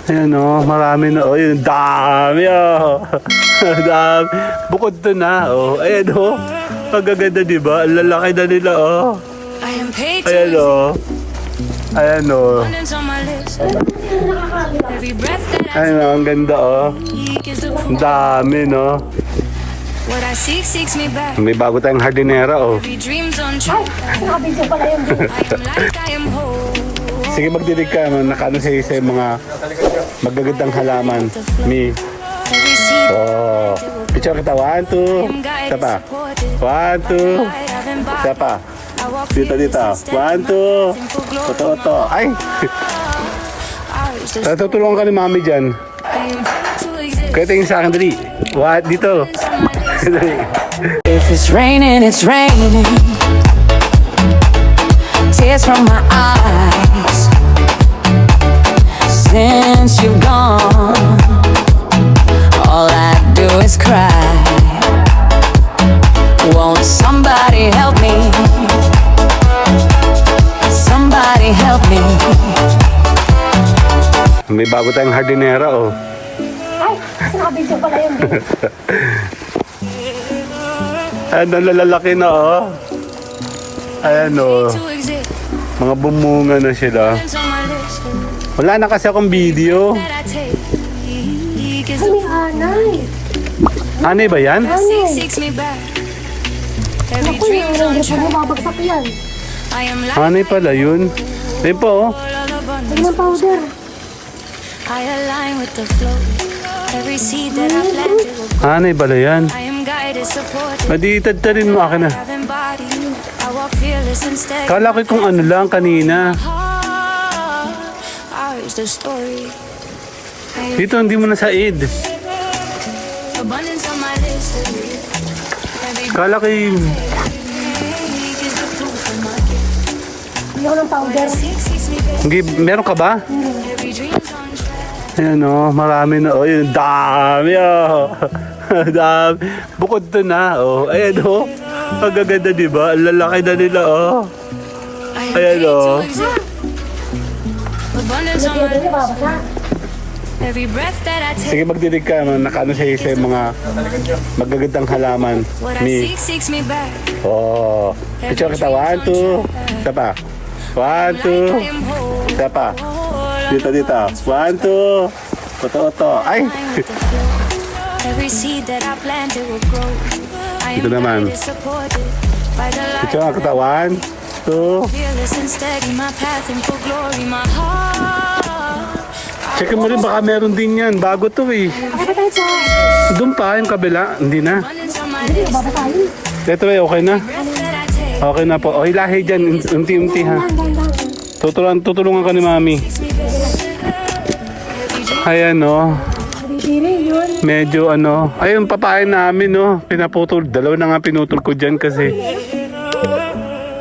Ayan o, marami na. Oh, yun, dami o. Dami. Bukod to na. Oh, ayan o. Magaganda diba? Ang lalaki na nila o. Ayan o. Ayan o. Ayan o, ang ganda o. Ang dami no. May bago tayong hardinera oh. Sige magdidig ka, nakano sa isa yung mga magagandang halaman. Mi. Oh. Picture kita. 1, 2. Isa pa. 1, 2. Isa pa. Dito. 1, 2. Oto. Ay! Tatutulungan ka ni mami dyan. Kaya tingin sa akin, dali. What? Dito. If it's raining, it's raining. Tears from my eyes. Since you've gone, all I do is cry. Won't somebody help me? Somebody help me. May bago tayong hardinera oh. Ay, nakabidyo pala yun. Ano, lalaki na oh. Ayan oh. Mga bumunga na sila. Wala na kasi akong video. Ay, may anay. Anay ba yan? Anay. Naku, yung hindi pa bumabagsak yan. Anay pala yun. Ayun po oh. Lagyan ng powder. I align with the flow. Every seed that I planted will grow. Anay pala yan. I am guided, supported. Maditad ta rin mo akin na. Having body, I walk fearless and steady. Kala ko kung ano lang kanina. Ours the story. Dito hindi mo na said. Abundance on my list. Every Kala ko yung... week is the proof of my gift. Bigyan ko ng powder. Seeks me back. Hindi, meron ka ba? Every dream's on track. Ayan o, marami na. Oh, yun, dami o. Dami. Bukod to na. Oh, ayan o. Magaganda diba? Ang lalaki na nila oh. Ayan o. Abundance on my Bigyan ko list. babasa. Sige magdidig ka, nakano sa isa yung mga magagandang halaman. What I Mi. seeks me back. Oh. Picture kita. 1, 2. Isa pa. 1, 2. Isa pa. Dito. 1, 2. Oto. Ay! Every seed that I planted will grow. I Ito am naman. guided, supported by the light. Picture kita. 1, 2. Fearless and steady, my path and for glory, my heart. Check mo rin, baka meron din yan. Bago to eh. Ano ba tayo sa... Doon pa, yung kabila. Hindi na. Abundance on my Hindi, list. babasahin. Ito eh, okay na. Breath that I take. Okay na po. Okay, lahi dyan. Unti-unti ha. Tutulungan ka ni mami. Ayan no. Diri, yun. Medyo ano. Ayun, papain namin no. Pinaputol. Dalawa na nga pinutol ko dyan kasi.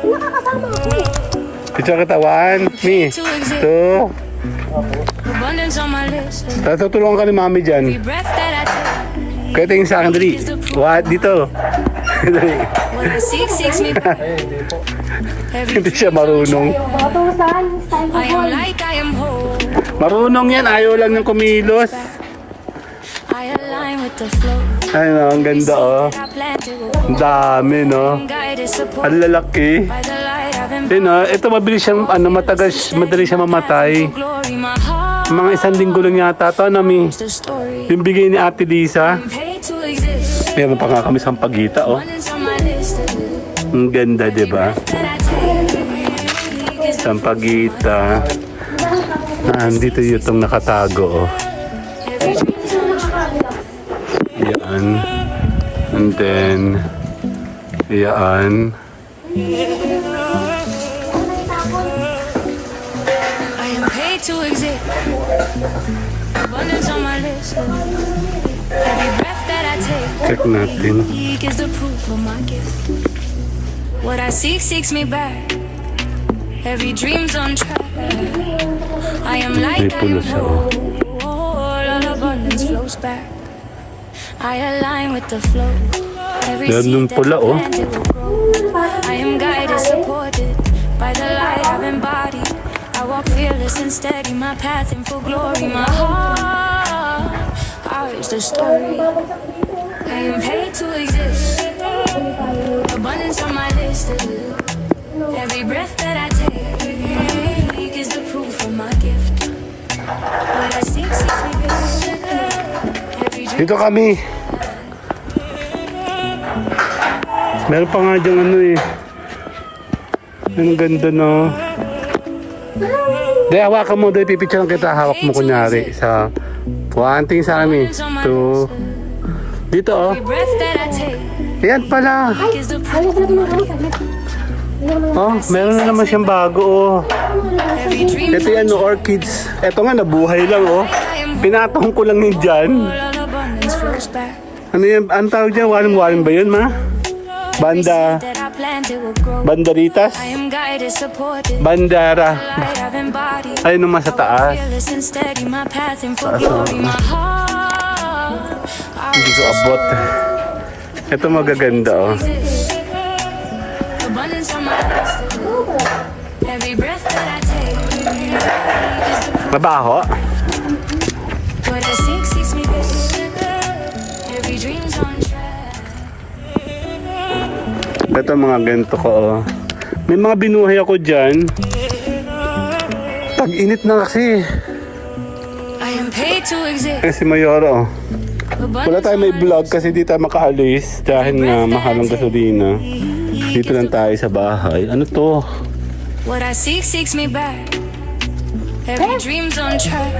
Nakakasama ako eh. Picture kita. 1, me. 2. Abundance on my list. Tutulungan ka ni mami dyan. Breath that I take. Kaya tingin sa akin, dali. What? Dito. Dali. What I seeks me back. Every Hindi siya marunong. Batusan, style ko I am boy. light, I am whole. Marunong yan. Ayaw lang ng kumilos. I align with the flow. Ay no, ang ganda oh. I planted will grow. Ang dami no. Guided, Ang supported lalaki. by the light. I've Yun oh, ito mabilis siyang, madali siya mamatay. glory, my heart. Mga 1 linggo lang yata ito, nami. The story. Yung bigay ni Ate Lisa. Paid to exist. Meron pa nga kami sa pagita oh. Abundance on my list. Ang ganda, di ba? That I take. Sampagita. Nandito yung itong nakatago oh. Yan. And then, yan. I am paid to exist. Abundance on my list. Every breath that I take. Check natin. Is the proof of my gift. What I seeks me back. Every dream's on track. I am May like I pula am siya oh. whole. All abundance flows back. I align with the flow. Every Meron seed yung that pula, I oh. planted will grow. I am guided, supported by the light I've embodied. I walk fearless and steady, my path and for glory, my heart. is the story. I am paid to exist. Abundance on my list. Every breath that I take is the proof of my gift. What I seek seeks me best. Every dream Dito kami. Meron pa nga dyan ano eh. Ang ganda no. Di, hawakan mo. Di, pipicturean kita. Hawak mo kunyari sa... One thing sa amin. Two. Dito oh. every breath that I take Yan pala. is the Alis proof. na naman ako saglit. Oh, meron na naman siyang bago oh. Every dream Ito yan no, orchids. Ito nga, nabuhay lang oh. I am Pinatong ko lang yun dyan. all abundance flows back. Ano yan? Ang tawag dyan? Walim-walim ba yun ma? Banda. That I planted will grow. Bandaritas? I am guided, supported. Bandara. Light I've embodied. Ayun naman sa taas. Fearless and steady, my path and for glory, my heart. Hindi ko abot. Ito magaganda oh. Abundance on my list. Every breath that I take is the Mabaho. what I seek seeks me best. Every dream's on track. Ito mga ganito ko oh. May mga binuhay ako dyan. Tag-init na kasi. I am paid to exist. Kasi Mayoro oh. Wala tayo may vlog kasi di tayo makaalis dahil nga mahal ang gasolina. Dito lang tayo sa bahay. Ano to? What I seek seeks me back. Every dream's on track.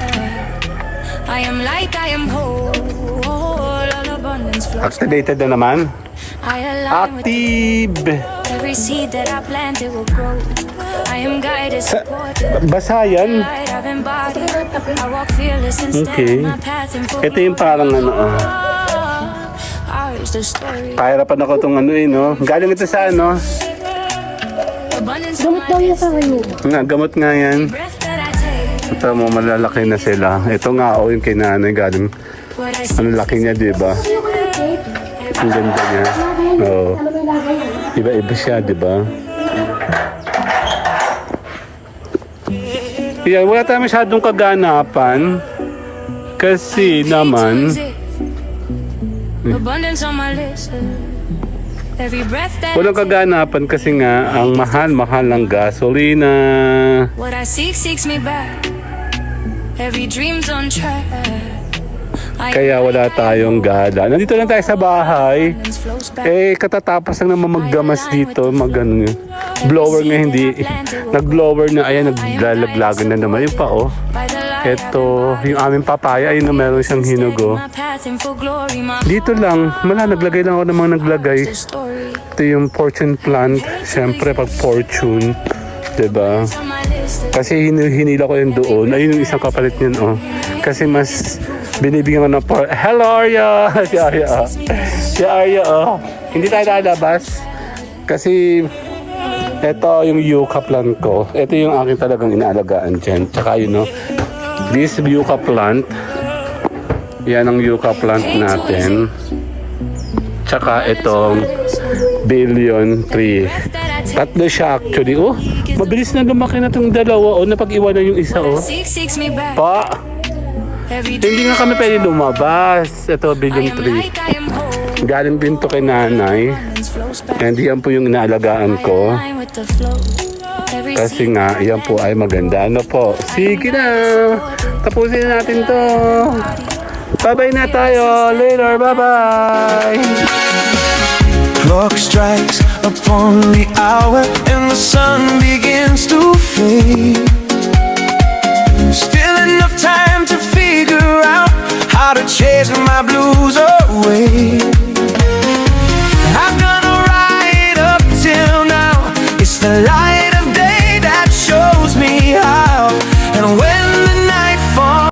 I am light, I am whole. All abundance flows. Activated na naman. I align with Active! every seed that I planted will grow. I am guided, supported. Basa yan. Light I've embodied. I walk fearless and Okay. steady. My path and for Ito yung parang ano oh. ours the story. Pahirapan ako itong ano eh no. Galing ito sa ano. Abundance on Gamot daw my niya sa kanya. Nga, gamot nga yan. breath that I take. Ito mo, malalaki na sila. Ito nga oh, yung kay nanay galing. What I seek Ang laki niya, di ba? Ano kayo, Kate? Ang ganda niya. Oo. Ano ba yung lagay yan? Iba-iba siya, di ba? Yeah, wala tayo masyadong kaganapan. Kasi naman, abundance on my list. Every breath that walang kaganapan kasi nga ang mahal-mahal ng gasolina. what I seek seeks me back. Every dream's on track. Kaya wala tayong gala. Nandito lang tayo sa bahay. Katatapos lang naman maggamas dito. Mag-ano yun. Blower nga hindi. Nag-blower na. Ayan, naglalaglagan na naman. Yung pa oh. Ito, yung aming papaya. Ayun na meron siyang hinugo. Dito lang. Naglagay lang ako ng mga naglagay. Ito yung fortune plant. Siyempre, pag fortune. Diba? Kasi hinila ko yun doon. Ayun yung isang kapalit niyan oh. Kasi mas binibigyan ko ng hello Arya! Si Arya oh. Si Arya oh. Hindi tayo lalabas. Kasi ito yung yucca plant ko. Ito yung aking talagang inaalagaan dyan. Tsaka yun no. This yucca plant. Yan ang yucca plant natin. Tsaka itong billion tree. Tatlo siya actually. Oh, mabilis na lumaki na itong dalawa. Oh, napag-iwanan yung isa oh. Pa! Hindi nga kami pwede lumabas. Ito, billion tree. Galing din to kay nanay. And yan po yung inaalagaan ko. Kasi nga, yan po ay maganda. Ano po? Sige na! Tapusin na natin to. Bye-bye na tayo. Later. Bye-bye! Clock strikes upon the hour and the sun begins to fade. Still enough time to figure out how to chase my blues